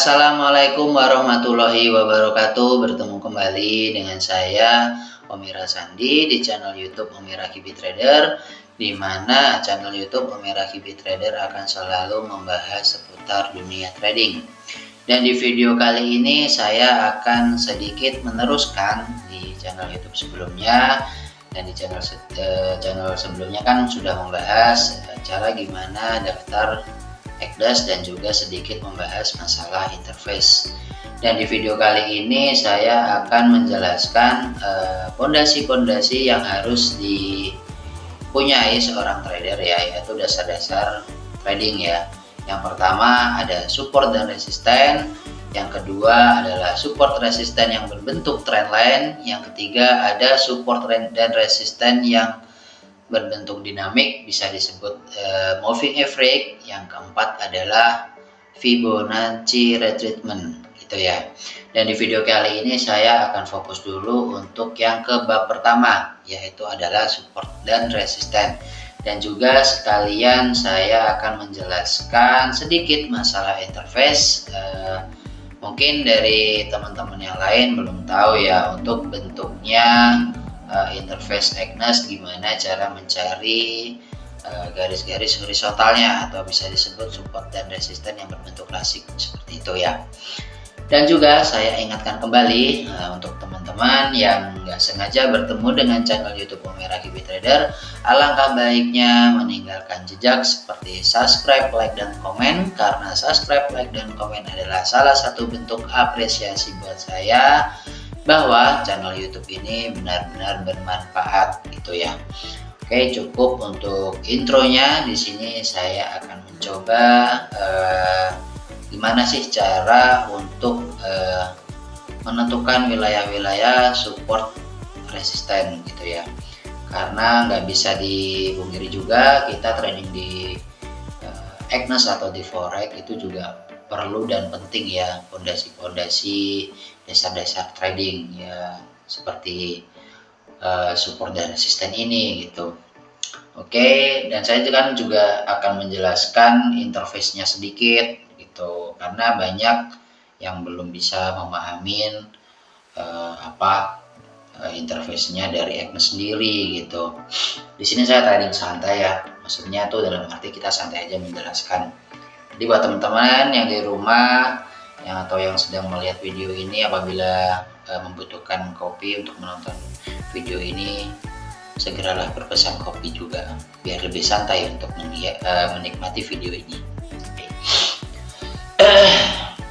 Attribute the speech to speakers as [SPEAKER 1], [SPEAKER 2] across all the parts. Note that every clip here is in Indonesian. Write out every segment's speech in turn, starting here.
[SPEAKER 1] Assalamualaikum warahmatullahi wabarakatuh. Bertemu kembali dengan saya Omira Sandi di channel YouTube Omira Kibi Trader, di mana channel YouTube Omira Kibi Trader akan selalu membahas seputar dunia trading. Dan di video kali ini saya akan sedikit meneruskan di channel YouTube sebelumnya. Dan di channel sebelumnya kan sudah membahas cara gimana daftar Ekdas dan juga sedikit membahas masalah interface. Dan di video kali ini saya akan menjelaskan pondasi-pondasi yang harus dipunyai seorang trader ya, yaitu dasar-dasar trading ya. Yang pertama ada support dan resisten, yang kedua adalah support resisten yang berbentuk trendline, yang ketiga ada support dan resisten yang berbentuk dinamik, bisa disebut moving average, yang keempat adalah Fibonacci retracement gitu ya. Dan di video kali ini saya akan fokus dulu untuk yang ke bab pertama, yaitu adalah support dan resisten, dan juga sekalian saya akan menjelaskan sedikit masalah interface. Mungkin dari teman-teman yang lain belum tahu ya untuk bentuknya interface Ekdas, gimana cara mencari garis-garis horizontalnya atau bisa disebut support dan resisten yang berbentuk klasik seperti itu ya. Dan juga saya ingatkan kembali untuk teman-teman yang nggak sengaja bertemu dengan channel YouTube Omira Kibi Trader, alangkah baiknya meninggalkan jejak seperti subscribe, like, dan komen, karena subscribe, like, dan komen adalah salah satu bentuk apresiasi buat saya bahwa channel YouTube ini benar-benar bermanfaat gitu ya. Oke, cukup untuk intronya. Di sini saya akan mencoba gimana sih cara untuk menentukan wilayah-wilayah support resisten gitu ya. Karena nggak bisa dipungkiri juga kita trading di Ekdas atau di forex itu juga perlu dan penting ya pondasi-pondasi dasar-dasar trading ya, seperti support dan resisten ini gitu. Oke, dan saya juga akan menjelaskan interface-nya sedikit gitu, karena banyak yang belum bisa memahami interface-nya dari Ekdas sendiri gitu. Di sini saya trading santai ya, maksudnya tuh dalam arti kita santai aja menjelaskan. Jadi buat teman-teman yang di rumah atau yang sedang melihat video ini, apabila membutuhkan kopi untuk menonton video ini, segeralah berpesan kopi juga biar lebih santai untuk menikmati video ini.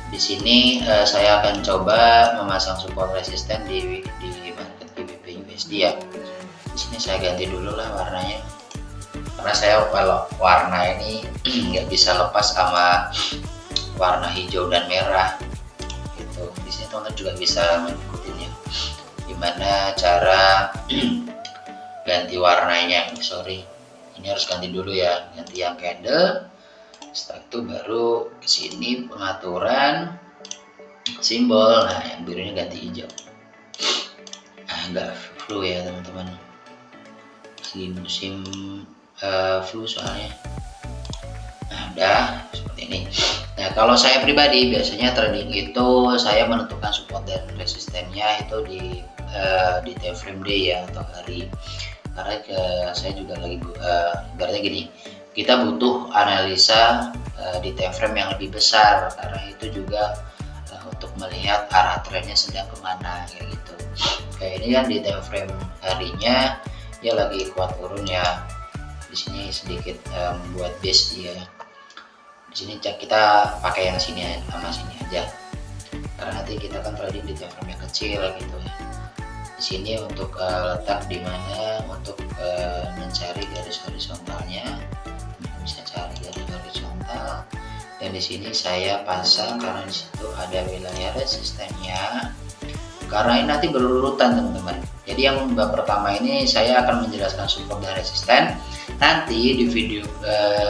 [SPEAKER 1] Di sini saya akan coba memasang support resisten di market GBP USD ya. Di sini saya ganti dulu lah warnanya, karena saya kalau warna ini nggak bisa lepas sama warna hijau dan merah gitu. Di sini teman-teman juga bisa mengikuti ya gimana cara ganti warnanya. Ini harus ganti dulu ya, ganti yang candle. Setelah itu baru kesini pengaturan simbol. Nah, yang birunya ganti hijau. Agak flu ya teman-teman, musim flu soalnya. Nah, udah seperti ini. Nah, kalau saya pribadi biasanya trading itu saya menentukan support dan resistennya itu di time frame day ya, atau hari. Karena saya juga lagi ibaratnya gini, kita butuh analisa di time frame yang lebih besar, karena itu juga untuk melihat arah trennya sedang kemana kayak gitu. Kayak ini kan di time frame harinya dia lagi kuat turun ya. Di sini sedikit membuat base dia. Di sini kita pakai yang sini sama sini aja, karena nanti kita kan trading di time frame yang kecil gitu ya. Di sini untuk letak di mana untuk mencari garis horizontalnya, bisa cari garis horizontal. Dan di sini saya pasang karena di situ ada wilayah resistennya. Karena ini nanti berurutan teman-teman. Jadi yang bab pertama ini saya akan menjelaskan support dan resisten. Nanti di video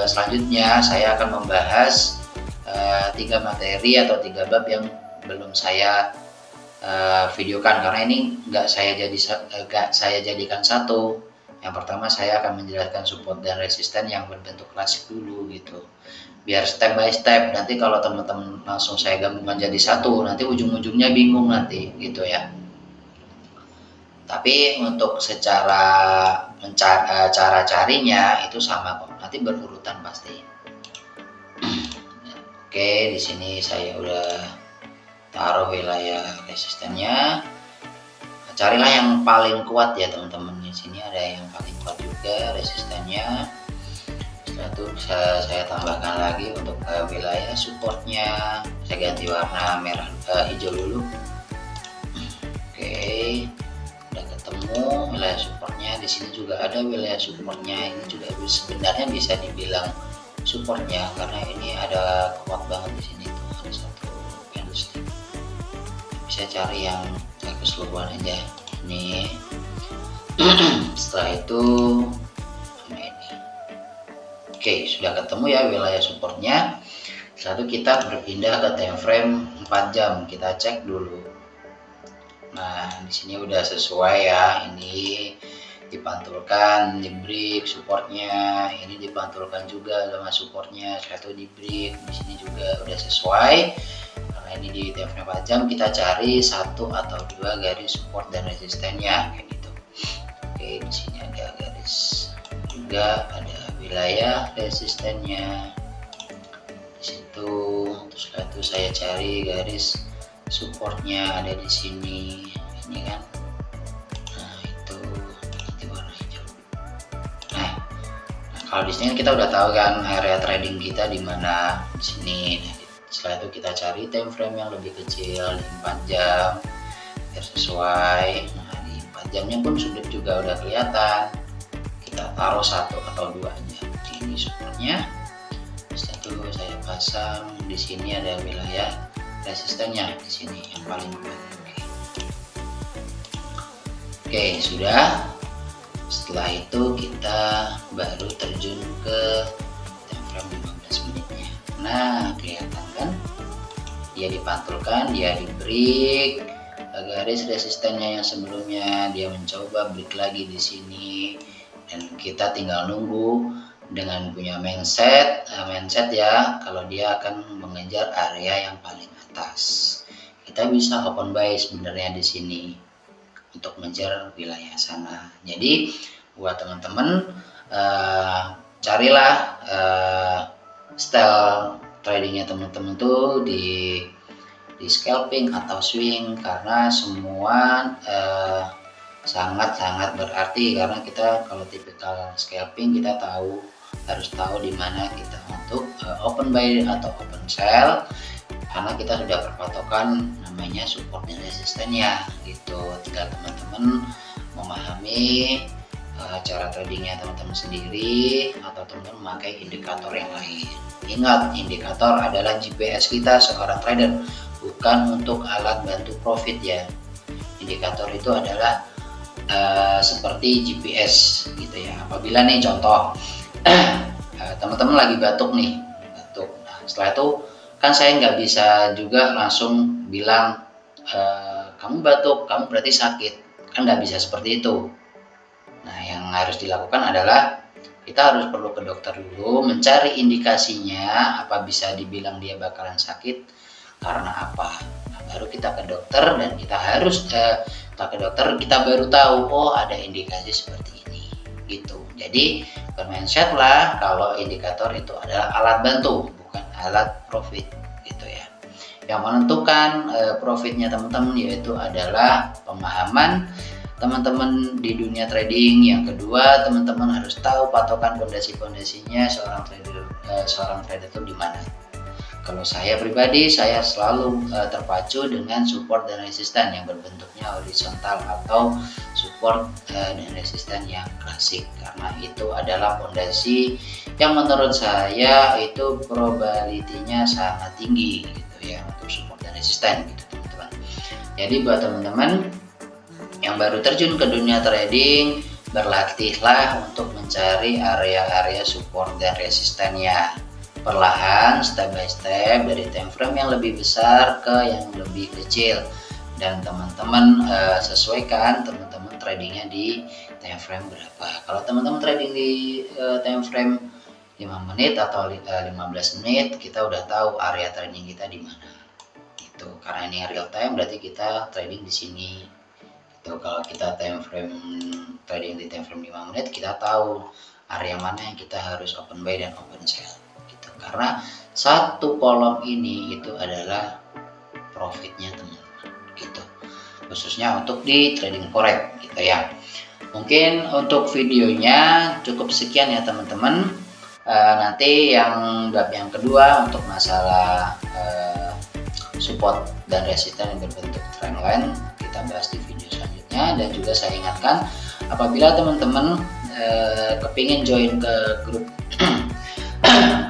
[SPEAKER 1] selanjutnya saya akan membahas 3 materi atau 3 bab yang belum saya videokan, karena ini nggak saya jadikan satu. Yang pertama saya akan menjelaskan support dan resisten yang berbentuk klasik dulu gitu. biar step by step. Nanti kalau teman-teman langsung saya gabungkan jadi satu, nanti ujung-ujungnya bingung nanti gitu ya. Tapi untuk secara cara carinya itu sama kok, nanti berurutan pasti. Oke, di sini saya udah taruh wilayah resistennya. Carilah yang paling kuat ya teman-teman. Di sini ada yang paling kuat juga resistennya. Setelah itu saya tambahkan lagi untuk wilayah supportnya. Saya ganti warna merah hijau dulu. Oke, udah ketemu wilayah supportnya. Di sini juga ada wilayah supportnya. Ini juga sebenarnya bisa dibilang supportnya karena ini ada kuat banget di sini tuh, ada satu candlestick. Bisa cari yang keseluruhan aja ini. Setelah itu nah ini. Oke, sudah ketemu ya wilayah supportnya. Setelah itu kita berpindah ke time frame 4 jam, kita cek dulu. Nah, di sini udah sesuai ya, ini dipantulkan di break supportnya, ini dipantulkan juga sama supportnya, satu di break. Di sini juga udah sesuai karena ini di time frame 4 jam. Kita cari satu atau dua garis support dan resistennya kayak gitu. Oke, di sini ada garis juga, ada wilayah resistennya di situ. Terus setelah itu saya cari garis supportnya ada di sini, ini kan. Kalau di sini kita udah tahu kan area trading kita di mana, di sini. Nah, setelah itu kita cari time frame yang lebih kecil di 4 jam biar sesuai. Nah, di 4 jamnya pun sudah juga udah kelihatan. Kita taruh satu atau dua aja. Ini supportnya. Setelah itu saya pasang di sini ada wilayah resistennya di sini yang paling kuat. Oke, sudah. Setelah itu kita baru terjun ke time frame 15 menitnya. Nah, kelihatan kan? Dia dipantulkan, dia di break garis resistennya yang sebelumnya, dia mencoba break lagi di sini, dan kita tinggal nunggu dengan punya mindset ya, kalau dia akan mengejar area yang paling atas. Kita bisa open buy sebenarnya di sini untuk mengejar wilayah sana. Jadi buat teman-teman carilah style tradingnya teman-teman tuh di scalping atau swing, karena semua sangat-sangat berarti. Karena kita kalau tipikal scalping kita harus tahu di mana kita untuk open buy atau open sell, karena kita sudah berpatokan namanya support dan resistennya gitu. Tinggal teman-teman memahami cara tradingnya teman-teman sendiri, atau teman-teman memakai indikator yang lain. Ingat, indikator adalah GPS kita seorang trader, bukan untuk alat bantu profit ya. Indikator itu adalah seperti GPS gitu ya. Apabila nih contoh teman-teman lagi batuk nih, nah, setelah itu kan saya nggak bisa juga langsung bilang kamu batuk, kamu berarti sakit, kan nggak bisa seperti itu. Nah, yang harus dilakukan adalah kita harus perlu ke dokter dulu, mencari indikasinya, apa bisa dibilang dia bakalan sakit karena apa. Nah, baru kita ke dokter, dan kita harus ke dokter, kita baru tahu oh ada indikasi seperti ini gitu. Jadi bermindset lah kalau indikator itu adalah alat bantu, bukan alat profit gitu ya. Yang menentukan profitnya teman-teman yaitu adalah pemahaman teman-teman di dunia trading. Yang kedua, teman-teman harus tahu patokan fondasi-fondasinya seorang trader itu di mana. Kalau saya pribadi, saya selalu terpacu dengan support dan resisten yang berbentuknya horizontal atau support dan resisten yang klasik, karena itu adalah fondasi yang menurut saya itu probability-nya sangat tinggi gitu ya untuk support dan resisten gitu teman-teman. Jadi buat teman-teman yang baru terjun ke dunia trading, berlatihlah untuk mencari area-area support dan resistennya. Perlahan, step by step, dari time frame yang lebih besar ke yang lebih kecil. Dan teman-teman sesuaikan teman-teman tradingnya di time frame berapa. Kalau teman-teman trading di time frame 5 menit atau 15 menit kita udah tahu area trading kita di mana. Itu karena ini real time berarti kita trading di sini. Itu kalau kita time frame trading di time frame 5 menit kita tahu area mana yang kita harus open buy dan open sell gitu. Karena satu kolom ini itu adalah profitnya teman-teman gitu. Khususnya untuk di trading forex gitu ya. Mungkin untuk videonya cukup sekian ya teman-teman. Nanti bab yang kedua untuk masalah support dan resisten yang berbentuk trendline kita bahas di video selanjutnya. Dan juga saya ingatkan apabila teman-teman kepingin join ke grup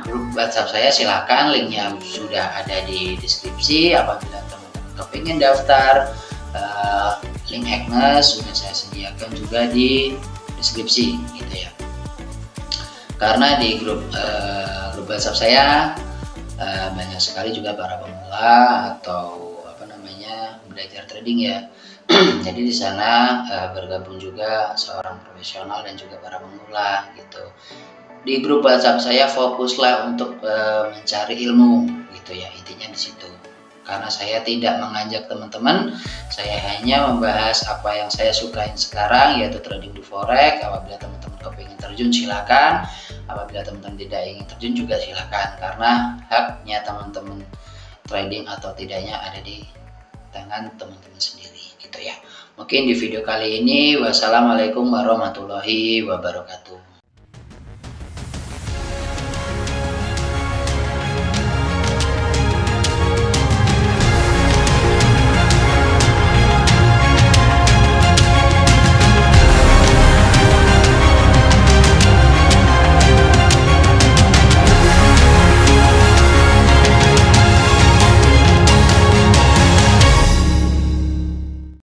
[SPEAKER 1] grup WhatsApp saya, silahkan, linknya sudah ada di deskripsi. Apabila teman-teman kepingin daftar, link Agnes sudah saya sediakan juga di deskripsi gitu ya. Karena di grup WhatsApp saya banyak sekali juga para pemula atau belajar trading ya. Jadi di sana bergabung juga seorang profesional dan juga para pemula gitu. Di grup WhatsApp saya fokuslah untuk mencari ilmu gitu ya, intinya di situ. Karena saya tidak mengajak teman-teman, saya hanya membahas apa yang saya sukain sekarang, yaitu trading di forex. Apabila teman-teman kepingin terjun silakan, apabila teman-teman tidak ingin terjun juga silakan, karena haknya teman-teman trading atau tidaknya ada di tangan teman-teman sendiri gitu ya. Mungkin di video kali ini wassalamualaikum warahmatullahi wabarakatuh.